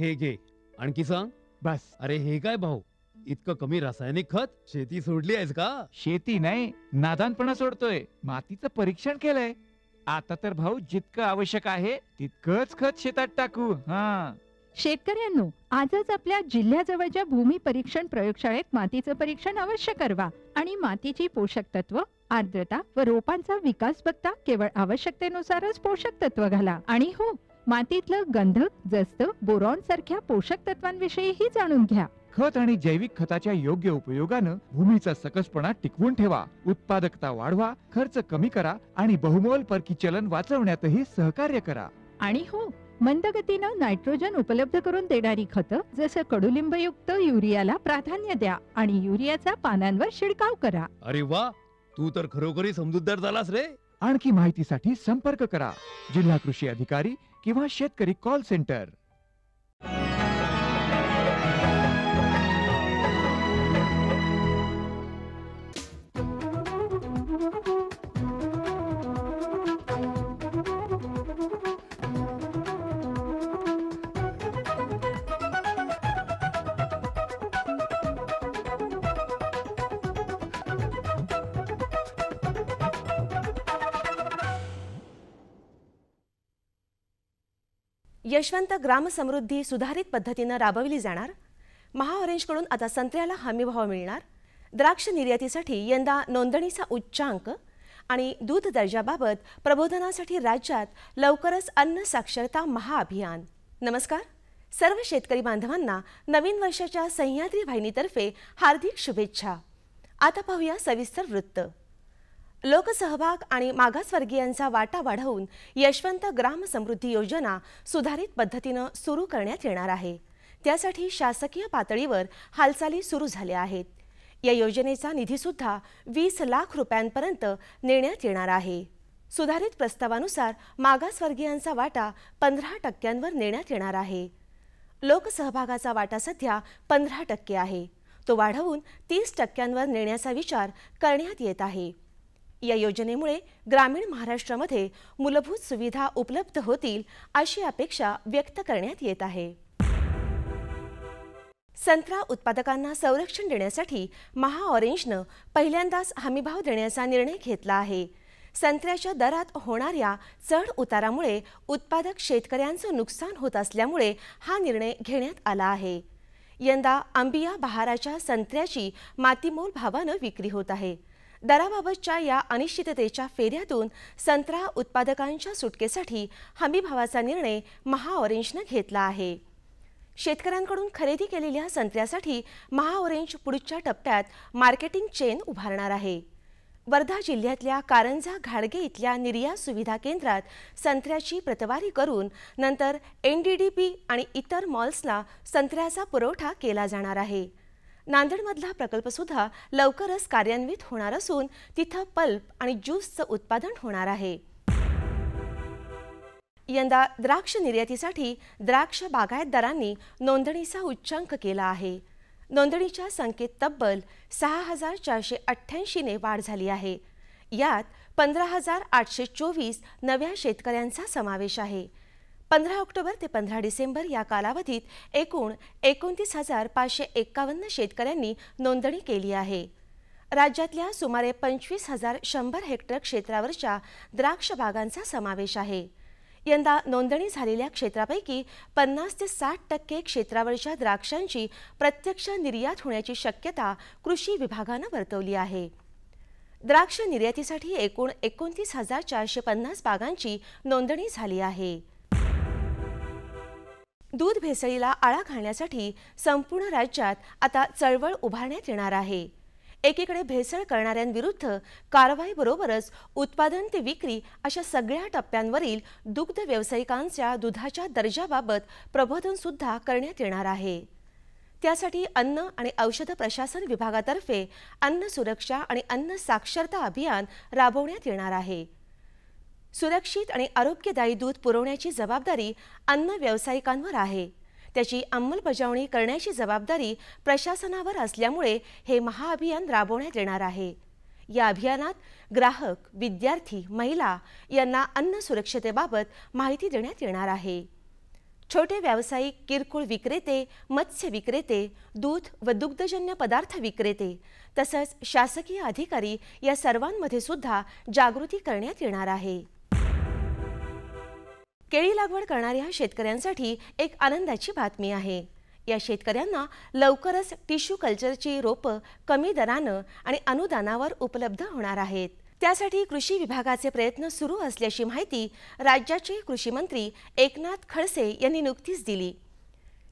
हे घे, आणखी सांग. बस. अरे हे काय भाऊ, इतकं कमी रासायनिक खत? शेती सोडली आहेस का? शेती नाही, नादानपणा सोडतोय. मातीचं परीक्षण केलंय. आता तर भाऊ जितकं आवश्यक आहे तितकंच खत शेतात टाकू. हा. शेतकऱ्यांनो, आजच आपल्या जिल्ह्याजवळच्या भूमी परीक्षण प्रयोगशाळेत मातीचं परीक्षण अवश्य करवा आणि मातीची पोषक तत्व, आर्द्रता व रोपांचा विकास बघता केवळ आवश्यकतेनुसारच पोषक तत्व घाला. आणि हो, मातीतलं गंधक, जस्त, बोरॉन सारख्या पोषक तत्वांविषयीही जाणून घ्या. खत आणि जैविक खताच्या योग्य उपयोगानं भूमीचा सकसपणा टिकवून ठेवा, उत्पादकता वाढवा, खर्च कमी करा आणि बहुमोल परकी चलन वाचवण्यातही सहकार्य करा. आणि हो, मंद गतीनं नायट्रोजन उपलब्ध करून देणारी खतं जसं कडुलिंबयुक्त युरियाला प्राधान्य द्या आणि युरियाचा पानांवर शिडकाव करा. अरे वा, तू तर खरोखरी समजूतदार झालास रे. आणखी माहितीसाठी संपर्क करा जिल्हा कृषी अधिकारी किंवा शेतकरी कॉल सेंटर. यशवंत ग्राम समृद्धी सुधारित पद्धतीने राबवली जाणार. महाऑरेंजकडून आता संत्र्याला हमीभाव मिळणार. द्राक्ष निर्यातीसाठी यंदा नोंदणीचा उच्चांक आणि दूध दर्जाबाबत प्रबोधनासाठी राज्यात लवकरच अन्न साक्षरता महाअभियान. नमस्कार, सर्व शेतकरी बांधवांना नवीन वर्षाच्या सह्याद्री वाहिनीतर्फे हार्दिक शुभेच्छा. आता पाहूया सविस्तर वृत्त. लोकसहभाग आणि मागासवर्गीयांचा वाटा वाढवून यशवंत ग्राम समृद्धी योजना सुधारित पद्धतीने सुरू करण्यात येणार आहे. त्यासाठी शासकीय पातळीवर हालचाली सुरू झाल्या आहेत. या योजनेचा निधी सुद्धा 20 लाख रुपयांपर्यंत नेण्यात येणार आहे. सुधारित प्रस्तावानुसार मागासवर्गीयांचा वाटा 15% नेण्यात येणार आहे. लोकसहभागाचा वाटा सध्या 15% आहे. तो वाढवून 30% नेण्याचा विचार करण्यात येत आहे. या योजनेमुळे ग्रामीण महाराष्ट्रामध्ये मूलभूत सुविधा उपलब्ध होतील अशी अपेक्षा व्यक्त करण्यात येत आहे. संत्रा उत्पादकांना संरक्षण देण्यासाठी महाऑरेंजनं पहिल्यांदाच हमीभाव देण्याचा निर्णय घेतला आहे. संत्र्याच्या दरात होणाऱ्या चढ उतारामुळे उत्पादक शेतकऱ्यांचं नुकसान होत असल्यामुळे हा निर्णय घेण्यात आला आहे. यंदा अंबिया बहाराच्या संत्र्याची मातीमोल भावानं विक्री होत आहे. दराबाबतच्या या अनिश्चिततेच्या फेऱ्यातून संत्रा उत्पादकांच्या सुटकेसाठी हमीभावाचा निर्णय महाऑरेंजनं घेतला आहे. शेतकऱ्यांकडून खरेदी केलेल्या संत्र्यासाठी महाऑरेंज पुढच्या टप्प्यात मार्केटिंग चेन उभारणार आहे. वर्धा जिल्ह्यातल्या कारंजा घाडगे इथल्या निर्यात सुविधा केंद्रात संत्र्याची प्रतवारी करून नंतर NDDP आणि इतर मॉल्सला संत्र्याचा पुरवठा केला जाणार आहे. नांदेडमधला प्रकल्प सुद्धा लवकरच कार्यान्वित होणार असून तिथं पल्प आणि ज्यूसचं उत्पादन होणार आहे. यंदा द्राक्ष निर्यातीसाठी द्राक्ष बागायतदारांनी नोंदणीचा उच्चांक केला आहे. नोंदणीच्या संख्येत तब्बल 6,488 ने वाढ झाली आहे. यात 15,824 नव्या शेतकऱ्यांचा समावेश आहे. 15 ऑक्टोबर ते 15 डिसेंबर या कालावधीत एकूण 29,551 शेतकऱ्यांनी नोंदणी केली आहे. राज्यातल्या सुमारे 25,100 हेक्टर क्षेत्रावरच्या द्राक्ष बागांचा समावेश आहे. यंदा नोंदणी झालेल्या क्षेत्रापैकी 50 ते 60% क्षेत्रावरच्या द्राक्षांची प्रत्यक्ष निर्यात होण्याची शक्यता कृषी विभागानं वर्तवली आहे. द्राक्ष निर्यातीसाठी एकूण 29,450 बागांची नोंदणी झाली आहे. दूध भेसळीला आळा घालण्यासाठी संपूर्ण राज्यात आता चळवळ उभारण्यात येणार आहे. एकीकडे भेसळ करणाऱ्यांविरुद्ध कारवाईबरोबरच उत्पादन ते विक्री अशा सगळ्या टप्प्यांवरील दुग्ध व्यावसायिकांच्या दुधाच्या दर्जाबाबत प्रबोधन सुद्धा करण्यात येणार आहे. त्यासाठी अन्न आणि औषध प्रशासन विभागातर्फे अन्न सुरक्षा आणि अन्न साक्षरता अभियान राबवण्यात येणार आहे. सुरक्षित आणि आरोग्यदायी दूध पुरवण्याची जबाबदारी अन्न व्यावसायिकांवर आहे. त्याची अंमलबजावणी करण्याची जबाबदारी प्रशासनावर असल्यामुळे हे महाअभियान राबवण्यात येणार आहे. या अभियानात ग्राहक, विद्यार्थी, महिला यांना अन्न सुरक्षतेबाबत माहिती देण्यात येणार आहे. छोटे व्यावसायिक, किरकोळ विक्रेते, मत्स्य विक्रेते, दूध व दुग्धजन्य पदार्थ विक्रेते तसंच शासकीय अधिकारी या सर्वांमध्ये सुद्धा जागृती करण्यात येणार आहे. केळी लागवड करणाऱ्या शेतकऱ्यांसाठी एक आनंदाची बातमी आहे. या शेतकऱ्यांना लवकरच टिश्यू कल्चरची रोपं कमी दरानं आणि अनुदानावर उपलब्ध होणार आहेत. त्यासाठी कृषी विभागाचे प्रयत्न सुरू असल्याची माहिती राज्याचे कृषी मंत्री एकनाथ खडसे यांनी नुकतीच दिली.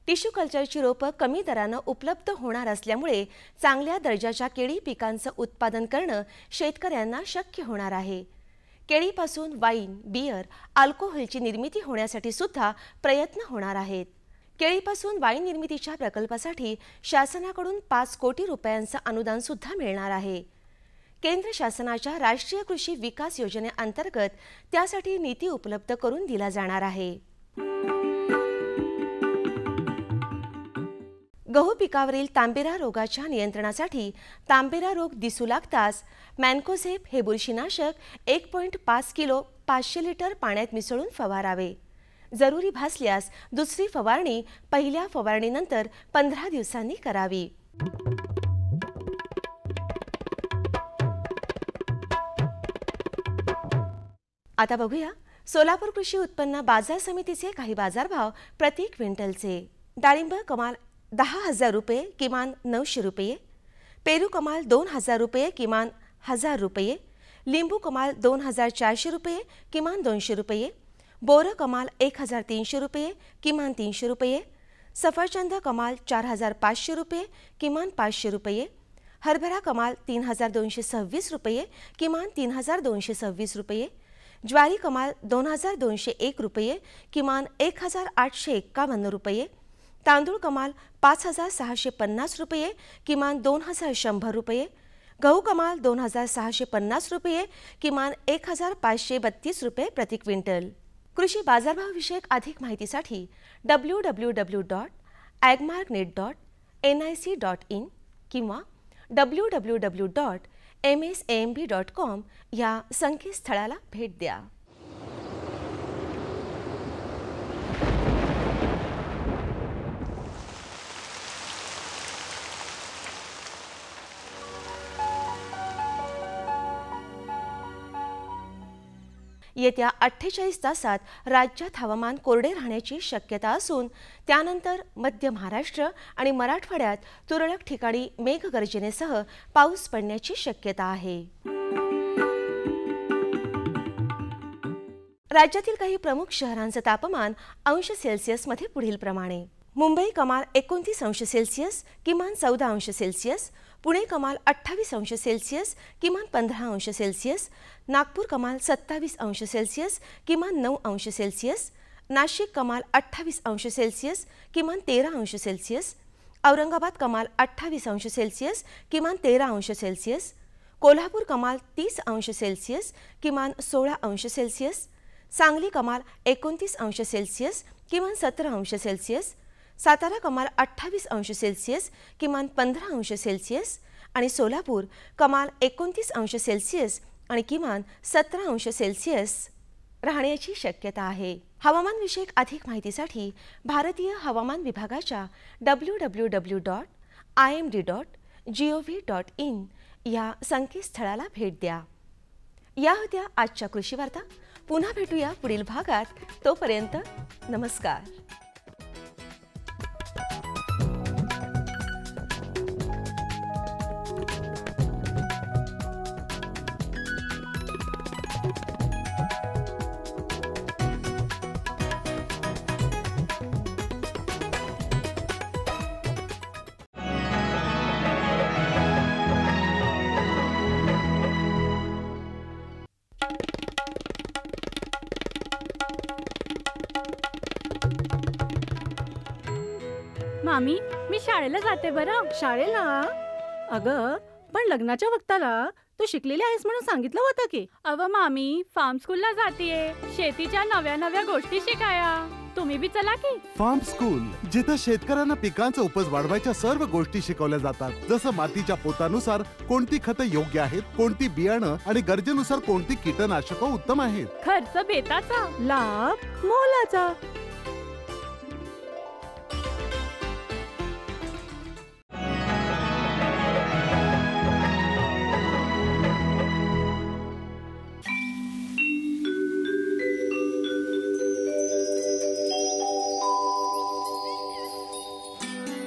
टिश्यू कल्चरची रोपं कमी दरानं उपलब्ध होणार असल्यामुळे चांगल्या दर्जाच्या केळी पिकांचं उत्पादन करणं शेतकऱ्यांना शक्य होणार आहे. केळीपासून वाईन, बियर, अल्कोहोलची निर्मिती होण्यासाठी सुद्धा प्रयत्न होणार आहेत. केळीपासून वाईन निर्मितीच्या प्रकल्पासाठी शासनाकडून 5 कोटी रुपयांचं अनुदान सुद्धा मिळणार आहे. केंद्र शासनाच्या राष्ट्रीय कृषी विकास योजनेअंतर्गत त्यासाठी निधी उपलब्ध करून दिला जाणार आहे. गहू पिकावरील तांबेरा रोगाच्या नियंत्रणासाठी तांबेरा रोग दिसू लागताच मॅन्कोझेब हे बुरशीनाशक 1.5 किलो 500 लिटर पाण्यात मिसळून फवारावे. जरुरी भासल्यास दुसरी फवारणी पहिल्या फवारणीनंतर 15 दिवसांनी करावी. आता बघूया सोलापूर कृषी उत्पन्न बाजार समितीचे काही बाजारभाव प्रति क्विंटलचे. डाळिंब कमाल 10,000 रुपये किमान 900 रुपये, पेरू कमाल 2,000 रुपये किमान 1,000 रुपये, लिंबू कमाल 2,400 रुपये किमान 200 रुपये, बोरं कमाल 1,300 रुपये किमान 300 रुपये, सफरचंद कमाल 4,500 रुपये किमान 500 रुपये, हरभरा कमाल 3,226 रुपये किमान 3,226 रुपये, ज्वारी कमाल 2,201 रुपये किमान 1,851 रुपये, तांदूळ कमाल 5,650 रुपये किमान 2,100 रुपये, गहू कमाल 2,650 रुपये किमान 1,532 रुपये प्रति क्विंटल. कृषी बाजारभाव विषयक अधिक माहितीसाठी www.agmarknet.nic.in किंवा www.msamb.com या संकेतस्थळाला भेट द्या. येत्या 48 तासात राज्यात हवामान कोरडे राहण्याची शक्यता असून त्यानंतर मध्य महाराष्ट्र आणि मराठवाड्यात तुरळक ठिकाणी मेघगर्जनेसह पाऊस पडण्याची शक्यता आहे. राज्यातील काही प्रमुख शहरांचे तापमान अंश सेल्सिअसमध्ये पुढील प्रमाणे. मुंबई कमाल 29 अंश सेल्सिअस किमान 14 अंश सेल्सिअस, पुणे कमाल 28 अंश सेल्सिअस किमान 15 अंश सेल्सिअस, नागपूर कमाल 27 अंश सेल्सिअस किमान 9 अंश सेल्सिअस, नाशिक कमाल 28 अंश सेल्सिअस किमान 13 अंश सेल्सिअस, औरंगाबाद कमाल 28 अंश सेल्सिअस किमान 13 अंश सेल्सिअस, कोल्हापूर कमाल 30 अंश सेल्सिअस किमान 16 अंश सेल्सिअस, सांगली कमाल 29 अंश सेल्सिअस किमान 17 अंश सेल्सिअस, सातारा कमाल 28 अंश सेल्सिअस किमान 15 अंश सेल्सिअस आणि सोलापूर कमाल 29 अंश सेल्सिअस आणि किमान 17 अंश सेल्सिअस राहण्याची शक्यता आहे. हवामान विषयक अधिक माहितीसाठी भारतीय हवामान विभागाच्या www.imd.gov.in या संकेतस्थळाला भेट द्या. या होत्या आजच्या कृषी वार्ता. पुन्हा भेटूया पुढील भागात. तोपर्यंत नमस्कार. मामी, मी शाळेला जाते बरं. शाळेला? अगं पण लग्नाच्या वक्ताला तू शिकलेली आहेस म्हणून सांगितलं होतं की. अव मामी, फार्म स्कूलला जातीये शेतीच्या नव्या नव्या गोष्टी शिकाया. तुम्ही बी चला की. फार्म स्कूल, जिथे शेतकऱ्यांना पिकांचा उपज वाढवायच्या सर्व गोष्टी शिकवल्या जातात. जसं मातीच्या पोतानुसार कोणती खतं योग्य आहेत, कोणती बियाणं आणि गरजेनुसार कोणती कीटकनाशकं उत्तम आहेत. खर्च बेताचा, लाभ मोलाचा.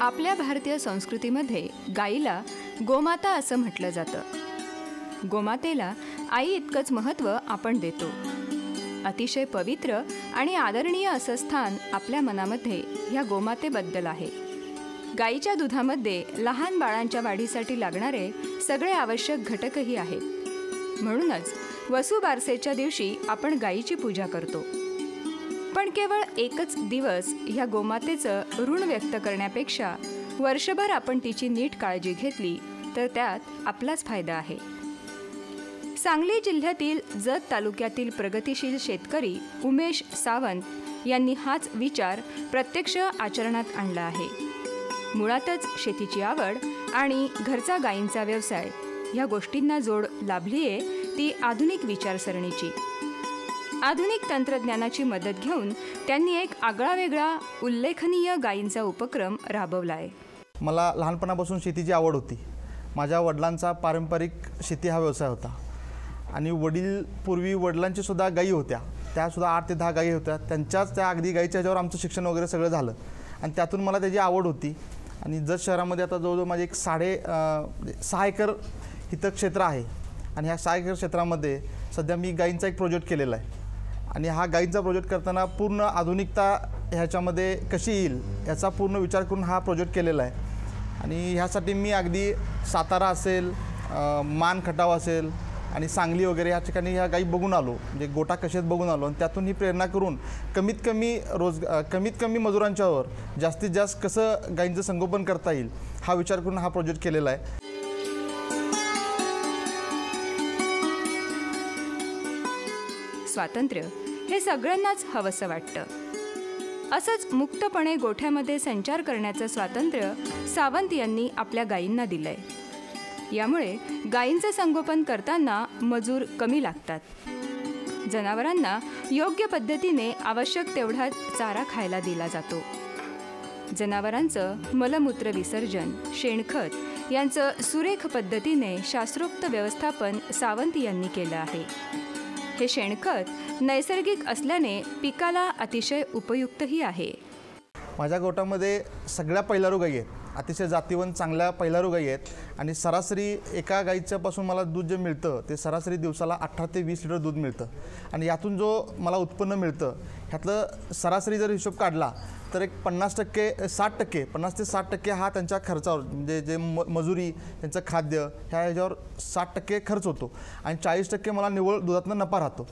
आपल्या भारतीय संस्कृतीमध्ये गाईला गोमाता असं म्हटलं जातं. गोमातेला आई इतकंच महत्त्व आपण देतो. अतिशय पवित्र आणि आदरणीय असं स्थान आपल्या मनामध्ये ह्या गोमातेबद्दल आहे. गाईच्या दुधामध्ये लहान बाळांच्या वाढीसाठी लागणारे सगळे आवश्यक घटकही आहेत. म्हणूनच वसुबारसेच्या दिवशी आपण गाईची पूजा करतो. पण केवळ एकच दिवस ह्या गोमातेचं ऋण व्यक्त करण्यापेक्षा वर्षभर आपण तिची नीट काळजी घेतली तर त्यात आपलाच फायदा आहे. सांगली जिल्ह्यातील जत तालुक्यातील प्रगतिशील शेतकरी उमेश सावंत यांनी हाच विचार प्रत्यक्ष आचरणात आणला आहे. मुळातच शेतीची आवड आणि घरचा गायींचा व्यवसाय ह्या गोष्टींना जोड लाभली आहे ती आधुनिक विचारसरणीची. आधुनिक तंत्रज्ञानाची मदत घेऊन त्यांनी एक आगळावेगळा उल्लेखनीय गायींचा उपक्रम राबवला आहे. मला लहानपणापासून शेतीची आवड होती. माझ्या वडिलांचा पारंपरिक शेती हा व्यवसाय होता आणि पूर्वी वडिलांची सुद्धा गायी होत्या. त्यासुद्धा 8 ते 10 गायी होत्या. त्यांच्याच त्या अगदी गायीच्या ह्याच्यावर आमचं शिक्षण वगैरे सगळं झालं आणि त्यातून मला त्याची आवड होती. आणि जत शहरामध्ये आता जवळजवळ माझे एक 6.5 एकर इथं क्षेत्र आहे आणि ह्या 6 एकर क्षेत्रामध्ये सध्या मी गायींचा एक प्रोजेक्ट केलेला आहे. आणि हा गायींचा प्रोजेक्ट करताना पूर्ण आधुनिकता ह्याच्यामध्ये कशी येईल याचा पूर्ण विचार करून हा प्रोजेक्ट केलेला आहे. आणि ह्यासाठी मी अगदी सातारा असेल, मान खटाव असेल आणि सांगली वगैरे ह्या ठिकाणी ह्या गायी बघून आलो, म्हणजे गोटा कशेत बघून आलो आणि त्यातून ही प्रेरणा करून कमीत कमी मजुरांच्यावर जास्तीत जास्त कसं गायींचं संगोपन करता येईल हा विचार करून हा प्रोजेक्ट केलेला आहे. स्वातंत्र्य हे सगळ्यांनाच हवंसं वाटतं. असंच मुक्तपणे गोठ्यामध्ये संचार करण्याचं स्वातंत्र्य सावंत यांनी आपल्या गायींना दिलंय. यामुळे गायींचं संगोपन करताना मजूर कमी लागतात. जनावरांना योग्य पद्धतीने आवश्यक तेवढा चारा खायला दिला जातो. जनावरांचं मलमूत्र विसर्जन, शेणखत यांचं सुरेख पद्धतीने शास्त्रोक्त व्यवस्थापन सावंत यांनी केलं आहे. हे शेणखत नैसर्गिक असल्याने पिकाला अतिशय उपयुक्तही आहे. माझ्या गोटामध्ये सगळ्या पहिलारू गायी आहेत. अतिशय जातीवंत चांगल्या पहिलारू गायी आहेत आणि सरासरी एका गाईच्यापासून मला दूध जे मिळतं ते सरासरी दिवसाला 18 ते 20 लिटर दूध मिळतं. आणि यातून जो मला उत्पन्न मिळतं ह्यातलं सरासरी जर हिशोब काढला तर एक 50% ते 60% हा त्यांच्या खर्चावर, म्हणजे जे मजुरी, त्यांचं खाद्य ह्या ह्याच्यावर 60% खर्च होतो आणि 40% मला निव्वळ दुधातून नफा राहतो.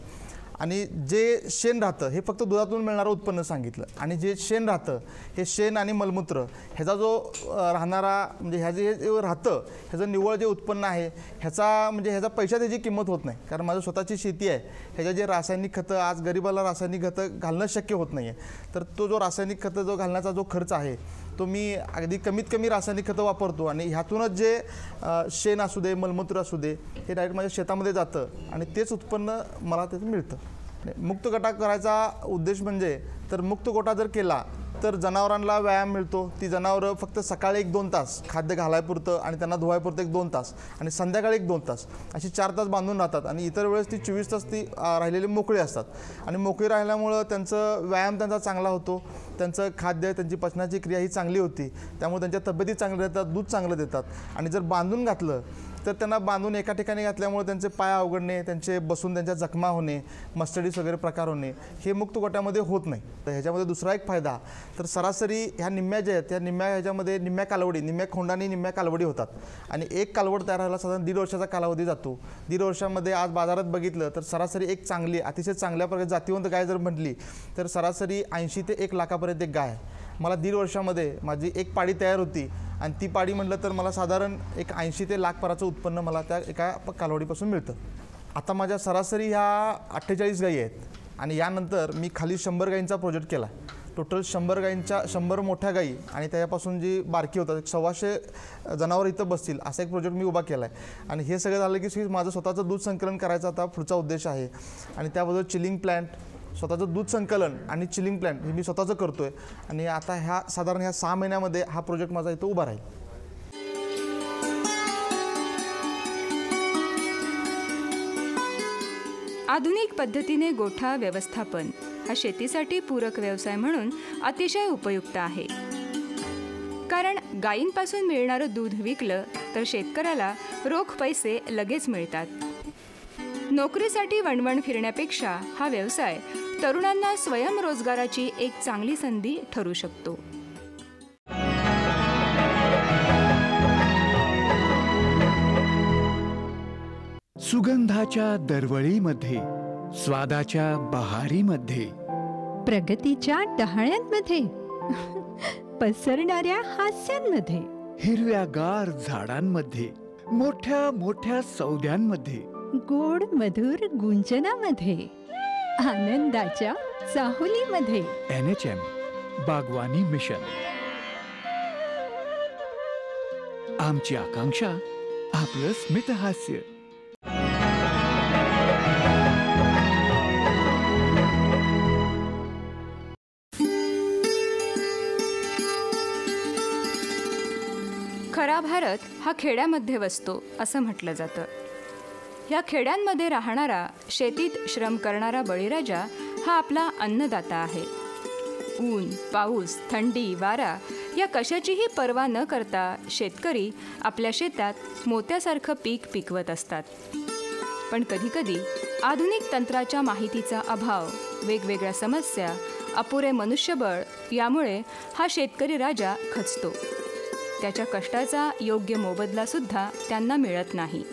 आणि जे शेण राहतं हे फक्त दुधातून मिळणारं उत्पन्न सांगितलं. आणि जे शेण राहतं हे शेण आणि मलमूत्र ह्याचा जो राहणारा, म्हणजे ह्या जे राहतं ह्याचं निव्वळ जे उत्पन्न आहे ह्याचा पैशात ह्याची किंमत होत नाही. कारण माझं स्वतःची शेती आहे. ह्याच्या जे रासायनिक खतं, आज गरिबाला रासायनिक खतं घालणं शक्य होत नाही आहे. तर तो जो रासायनिक खतं जो घालण्याचा जो खर्च आहे तो मी अगदी कमीत कमी रासायनिक खतं वापरतो आणि ह्यातूनच जे शेण असू दे, मलमूत्र असू दे हे डायरेक्ट माझ्या शेतामध्ये जातं आणि तेच उत्पन्न मला त्याचं मिळतं. मुक्त गोठा करायचा उद्देश म्हणजे तर मुक्त गोठा जर केला तर जनावरांना व्यायाम मिळतो. ती जनावरं फक्त सकाळी 1-2 तास खाद्य घालायपुरतं आणि त्यांना धुवायपुरतं 1-2 तास आणि संध्याकाळी 1-2 तास अशी 4 तास बांधून राहतात. आणि इतर वेळेस ती 24 तास ती राहिलेली मोकळी असतात. आणि मोकळी राहिल्यामुळं त्यांचं व्यायाम त्यांचा चांगला होतो, त्यांचं खाद्य, त्यांची पचनाची क्रिया ही चांगली होती. त्यामुळे त्यांच्या तब्येती चांगल्या देतात, दूध चांगलं देतात. आणि जर बांधून घातलं तर त्यांना बांधून एका ठिकाणी घातल्यामुळे त्यांचे पाय अवघडणे, त्यांचे बसून त्यांच्या जखमा होणे, मस्टडीज वगैरे प्रकार होणे हे मुक्त गोठ्यामध्ये होत नाही. तर ह्याच्यामध्ये दुसरा एक फायदा तर सरासरी ह्या निम्म्या ज्या आहेत त्या निम्म्या कालावडी, निम्म्या खोंडानी निम्म्या कालवडी होतात. आणि एक कालवड तयार व्हायला साधारण 1.5 वर्षाचा कालावधी जातो. 1.5 वर्षामध्ये आज बाजारात बघितलं तर सरासरी एक चांगली, अतिशय चांगल्या प्रकारे जातीवंत गाय जर म्हटली तर सरासरी 80 ते 1 लाखापर्यंत एक गाय आहे. मला 1.5 वर्षामध्ये माझी एक पाडी तयार होती आणि ती पाडी म्हटलं तर मला साधारण एक 80 ते लाखपर्यंतचं उत्पन्न मला त्या एका कालवडीपासून मिळतं. आता माझ्या सरासरी ह्या 48 गायी आहेत आणि यानंतर मी खाली 100 गायींचा प्रोजेक्ट केला. टोटल 100 गायींच्या 100 मोठ्या गायी आणि त्याच्यापासून जी बारकी होतात 1,600 जनावर इथं बसतील असा एक प्रोजेक्ट मी उभा केला आहे. आणि हे सगळं झालं की माझं स्वतःचं दूध संकलन करायचा आता पुढचा उद्देश आहे. आणि त्याबरोबर चिलिंग प्लॅन्ट, स्वतःचं दूध संकलन आणि चिलिंग प्लॅन्ट हे मी स्वतःचं करतो आहे. आणि आता साधारण ह्या 6 महिन्यामध्ये हा प्रोजेक्ट माझा इथं उभा राहील. आधुनिक पद्धतीने गोठा व्यवस्थापन हा शेतीसाठी पूरक व्यवसाय म्हणून अतिशय उपयुक्त आहे. कारण गायींपासून मिळणारं दूध विकलं तर शेतकऱ्याला रोख पैसे लगेच मिळतात. नोकरीसाठी वणवण फिरण्यापेक्षा हा व्यवसाय तरुणांना स्वयंरोजगाराची एक चांगली संधी ठरू शकतो. सुगंधाच्या दरवळीमध्ये, स्वादाच्या बहारीमध्ये, प्रगतीच्या डहाळ्यांमध्ये, पसरणाऱ्या हास्यांमध्ये, हिरव्यागार झाडांमध्ये, मोठ्या मोठ्या सौद्यांमध्ये, गोड मधुर गुंजनामध्ये, आनंदाच्या चाहुलीमध्ये. NHM बागवानी मिशन. आमची आकांक्षा आपलं स्मितहास्य. खरा भारत हा खेड्यामध्ये वसतो असं म्हटलं जातं. या खेड्यांमध्ये राहणारा, शेतीत श्रम करणारा बळीराजा हा आपला अन्नदाता आहे. ऊन, पाऊस, थंडी, वारा या कशाचीही पर्वा न करता शेतकरी आपल्या शेतात मोत्यासारखं पीक पिकवत असतात. पण कधीकधी आधुनिक तंत्राच्या माहितीचा अभाव, वेगवेगळ्या समस्या, अपुरे मनुष्यबळ यामुळे हा शेतकरी राजा खचतो. त्याच्या कष्टाचा योग्य मोबदला सुद्धा त्यांना मिळत नाही.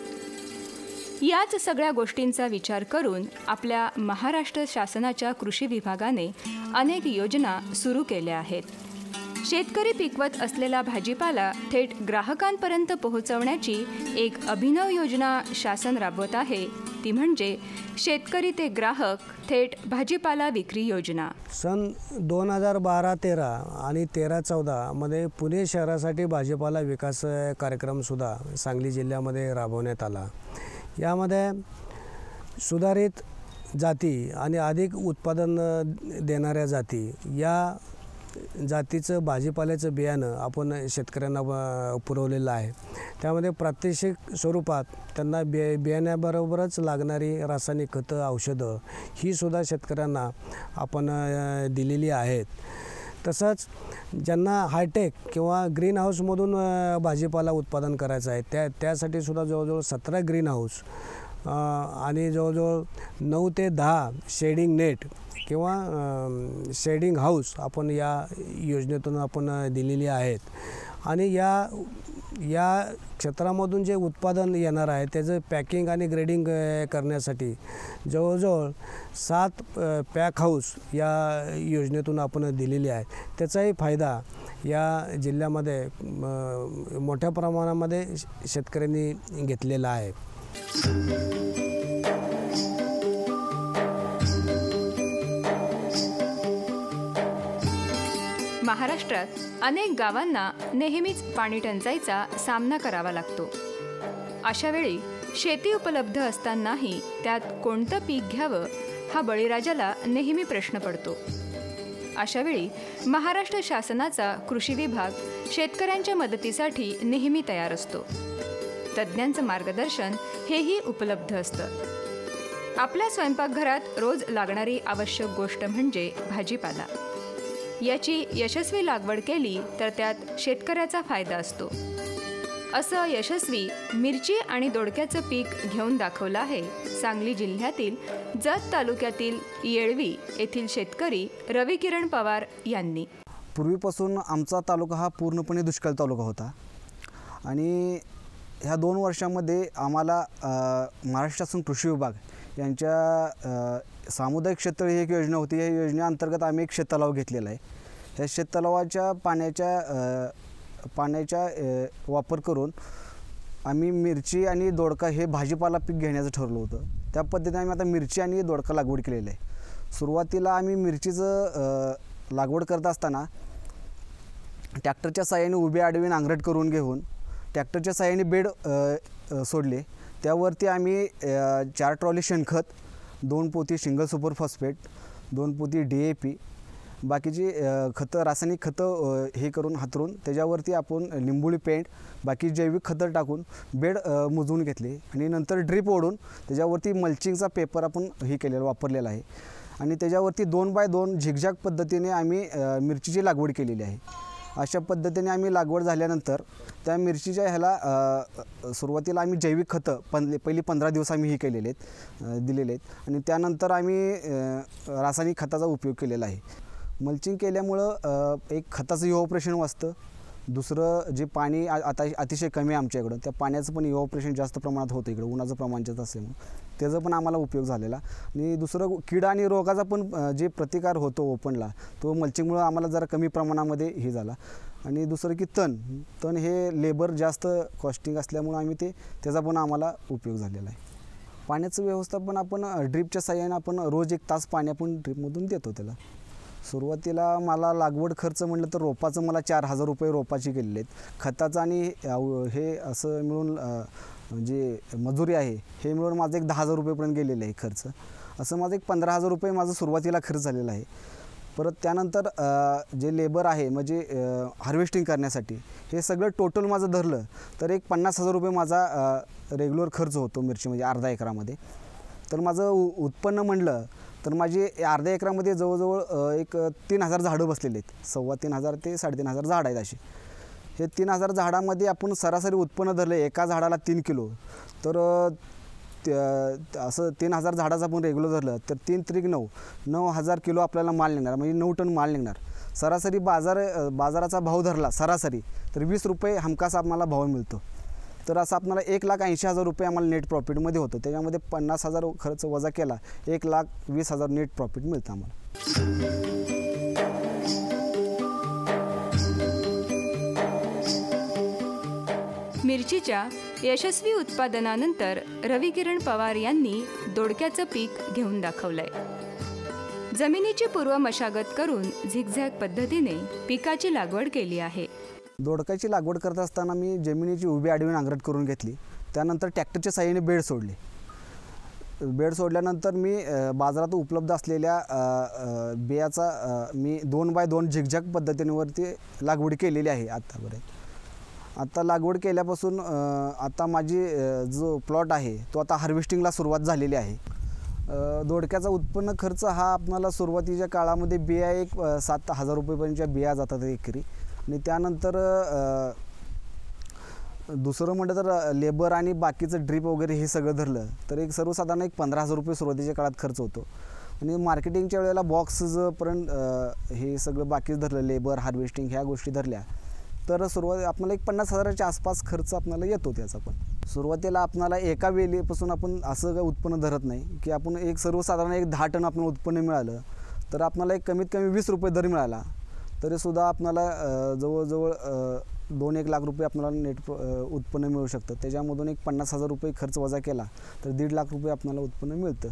याच सगळ्या गोष्टींचा विचार करून आपल्या महाराष्ट्र शासनाच्या कृषी विभागाने अनेक योजना सुरू केल्या आहेत. शेतकरी पिकवत असलेला भाजीपाला थेट ग्राहकांपर्यंत पोहोचवण्याची एक अभिनव योजना शासन राबवत आहे. ती म्हणजे शेतकरी ते ग्राहक थेट भाजीपाला विक्री योजना. सन 2012-13 आणि 13-14 मध्ये पुणे शहरासाठी भाजीपाला विकास कार्यक्रमसुद्धा सांगली जिल्ह्यामध्ये राबवण्यात आला. यामध्ये सुधारित जाती आणि अधिक उत्पादन देणाऱ्या जाती, या जातीचं भाजीपाल्याचं बियाणं आपण शेतकऱ्यांना पुरवलेलं आहे. त्यामध्ये प्रात्यक्षिक स्वरूपात त्यांना बियाण्याबरोबरच लागणारी रासायनिक खतं, औषधं ही सुद्धा शेतकऱ्यांना आपण दिलेली आहेत. तसंच ज्यांना हायटेक किंवा ग्रीन हाऊसमधून भाजीपाला उत्पादन करायचं आहे त्यासाठी सुद्धा जवळजवळ 17 ग्रीन हाऊस आणि जवळजवळ 9 ते 10 शेडिंग नेट किंवा शेडिंग हाऊस आपण या योजनेतून आपण दिलेली आहेत. आणि या क्षेत्रामधून जे उत्पादन येणार आहे त्याचं पॅकिंग आणि ग्रेडिंग करण्यासाठी जवळजवळ 7 पॅक हाऊस या योजनेतून आपण दिलेली आहे. त्याचाही फायदा या जिल्ह्यामध्ये मोठ्या प्रमाणामध्ये शेतकऱ्यांनी घेतलेला आहे. महाराष्ट्रात अनेक गावांना नेहमीच पाणी टंचाईचा सामना करावा लागतो. अशा वेळी शेती उपलब्ध असतानाही त्यात कोणतं पीक घ्यावं हा बळीराजाला नेहमी प्रश्न पडतो. अशावेळी महाराष्ट्र शासनाचा कृषी विभाग शेतकऱ्यांच्या मदतीसाठी नेहमी तयार असतो. तज्ज्ञांचं मार्गदर्शन हेही उपलब्ध असतं. आपल्या स्वयंपाकघरात रोज लागणारी आवश्यक गोष्ट म्हणजे भाजीपाला. याची यशस्वी लागवड केली तर त्यात शेतकऱ्याचा फायदा असतो. असं यशस्वी मिरची आणि दोडक्याचं पीक घेऊन दाखवलं आहे सांगली जिल्ह्यातील जत तालुक्यातील येळवी येथील शेतकरी रविकिरण पवार यांनी. पूर्वीपासून आमचा तालुका हा पूर्णपणे दुष्काळ तालुका होता आणि ह्या 2 वर्षांमध्ये आम्हाला महाराष्ट्र शासन कृषी विभाग यांच्या सामुदायिक शेततळी ही एक योजना होती. या योजनेअंतर्गत आम्ही एक शेततलाव घेतलेला आहे. ह्या शेततलावाच्या पाण्याचा वापर करून आम्ही मिरची आणि दोडका हे भाजीपाला पीक घेण्याचं ठरलं होतं. त्या पद्धतीने आम्ही आता मिरची आणि दोडका लागवड केलेली आहे. सुरुवातीला आम्ही मिरचीचं लागवड करत असताना ट्रॅक्टरच्या साहाय्याने उभे आडवे नांगरट करून घेऊन ट्रॅक्टरच्या साहाय्याने बेड सोडले. त्यावरती आम्ही 4 ट्रॉली शेणखत, 2 पोती सिंगल सुपर फॉस्फेट, 2 पोती DAP, बाकीची खतं, रासायनिक खतं हे करून हातरून त्याच्यावरती आपण लिंबोळी पेंट, बाकी जैविक खतं टाकून बेड मुजवून घेतले आणि नंतर ड्रीप ओढून त्याच्यावरती मल्चिंगचा पेपर आपण हे केलेला वापरलेला आहे आणि त्याच्यावरती 2 बाय 2 झिगझॅग पद्धतीने आम्ही मिरचीची लागवड केलेली आहे. अशा पद्धतीने आम्ही लागवड झाल्यानंतर त्या मिरचीच्या ह्याला सुरुवातीला आम्ही जैविक खतं पहिली 15 दिवस आम्ही हे केलेले आहेत, दिलेले आहेत आणि त्यानंतर आम्ही रासायनिक खताचा उपयोग केलेला आहे. मल्चिंग केल्यामुळं एक खताचं इव्हॉपरेशन वाचतं. दुसरं जे पाणी आता अतिशय कमी आहे आमच्या इकडं, त्या पाण्याचं पण इव्हॉपरेशन जास्त प्रमाणात होतं इकडं, उन्हाचं प्रमाण जास्त असल्यामुळे त्याचा पण आम्हाला उपयोग झालेला. आणि दुसरं किडा आणि रोगाचा पण जे प्रतिकार होतो ओपनला, तो मल्चिंगमुळं आम्हाला जरा कमी प्रमाणामध्ये हे झाला. आणि दुसरं की तण हे लेबर जास्त कॉस्टिंग असल्यामुळं आम्ही त्याचा पण आम्हाला उपयोग झालेला आहे. पाण्याचं व्यवस्थापन आपण ड्रीपच्या साहाय्याने आपण रोज 1 तास पाणी आपण ड्रीपमधून देतो त्याला. सुरुवातीला मला लागवड खर्च म्हटलं तर रोपाचं मला 4,000 रुपये रोपाची केलेले आहेत. खताचं आणि हे असं मिळून जे मजुरी आहे हे मिळून माझं एक 10,000 रुपयेपर्यंत गेलेलं आहे खर्च. असं माझं एक 15,000 रुपये माझं सुरुवातीला खर्च झालेला आहे. परत त्यानंतर जे लेबर आहे म्हणजे हार्वेस्टिंग करण्यासाठी हे सगळं टोटल माझं धरलं तर एक 50,000 रुपये माझा रेग्युलर खर्च होतो मिरची म्हणजे अर्धा एकरामध्ये. तर माझं उत्पन्न म्हणलं तर माझी अर्ध्या एकरामध्ये जवळजवळ एक 3,000 झाडं बसलेली आहेत. 3,500 ते 3,500 झाडं आहेत अशी. हे 3,000 झाडामध्ये आपण सरासरी उत्पन्न धरलं एका झाडाला 3 किलो, तर असं 3,000 झाडाचं आपण रेग्युलर धरलं तर 3 त्रिक 9,000 किलो आपल्याला माल निघणार, म्हणजे 9 टन माल निघणार. सरासरी बाजाराचा भाव धरला सरासरी तर 20 रुपये हमखास आम्हाला भाव मिळतो. तर असं आपल्याला 1,80,000 रुपये आम्हाला नेट प्रॉफिटमध्ये होतं. त्याच्यामध्ये 50,000 खर्च वजा केला 1,20,000 नेट प्रॉफिट मिळतं आम्हाला. मिरचीच्या यशस्वी उत्पादनानंतर रविकिरण पवार यांनी दोडक्याचं पीक घेऊन दाखवलंय. जमिनीची पूर्व मशागत करून झिगझॅग पद्धतीने पिकाची लागवड केली आहे. दोडकाची लागवड करत असताना मी जमिनीची उभी आडवी नांगरट करून घेतली. त्यानंतर ट्रॅक्टरच्या साहाय्याने बेड सोडले. बेड सोडल्यानंतर मी बाजारात उपलब्ध असलेल्या बियाचा मी 2x2 झिगझॅग पद्धतीवरती लागवड केलेली आहे आत्तापर्यंत. आता लागवड केल्यापासून आता माझी जो प्लॉट आहे तो आता हार्वेस्टिंगला सुरुवात झालेली आहे. दोडक्याचा उत्पन्न खर्च हा आपल्याला सुरुवातीच्या काळामध्ये बिया एक 7,000 रुपयेपर्यंतच्या बिया जातात एकरी. आणि त्यानंतर दुसरं म्हटलं तर लेबर आणि बाकीचं ड्रीप वगैरे हे सगळं धरलं तर एक सर्वसाधारण एक 15,000 रुपये सुरुवातीच्या काळात खर्च होतो. आणि मार्केटिंगच्या वेळेला बॉक्सपर्यंत हे सगळं बाकीच धरलं, लेबर हार्वेस्टिंग ह्या गोष्टी धरल्या तर सुरुवात आपल्याला एक 50,000च्या आसपास खर्च आपल्याला येतो त्याचा. पण सुरुवातीला आपल्याला एका वेलीपासून आपण असं काय उत्पन्न धरत नाही की आपण एक सर्वसाधारण एक 10 टन आपलं उत्पन्न मिळालं तर आपल्याला एक कमीत कमी 20 रुपये दर मिळाला तरीसुद्धा आपल्याला जवळजवळ 2-1 लाख रुपये आपल्याला नेट उत्पन्न मिळू शकतं. त्याच्यामधून एक 50,000 रुपये खर्च वजा केला तर 1.5 लाख रुपये आपल्याला उत्पन्न मिळतं.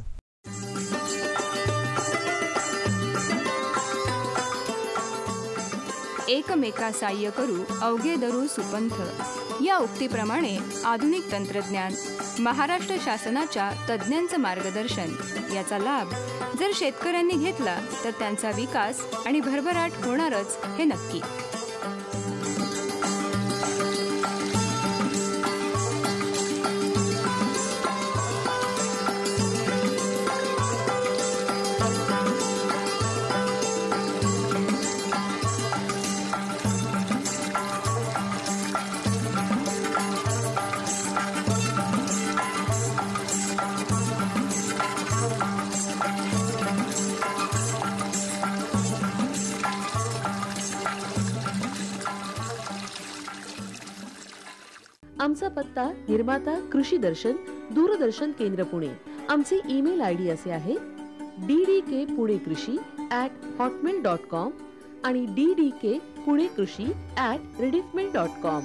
एकमेका साह्य करू अवघे धरू सुपंथ या उक्तीप्रमाणे आधुनिक तंत्रज्ञान, महाराष्ट्र शासनाच्या तज्ज्ञांचं मार्गदर्शन याचा लाभ जर शेतकऱ्यांनी घेतला तर त्यांचा विकास आणि भरभराट होणारच हे नक्की. आमचा पत्ता निर्माता कृषी दर्शन, दूरदर्शन केंद्र पुणे. आमचे ईमेल आयडी असे आहे ddkpunekrshi@hotmail.com आणि ddkpunekrshi@rediffmail.com.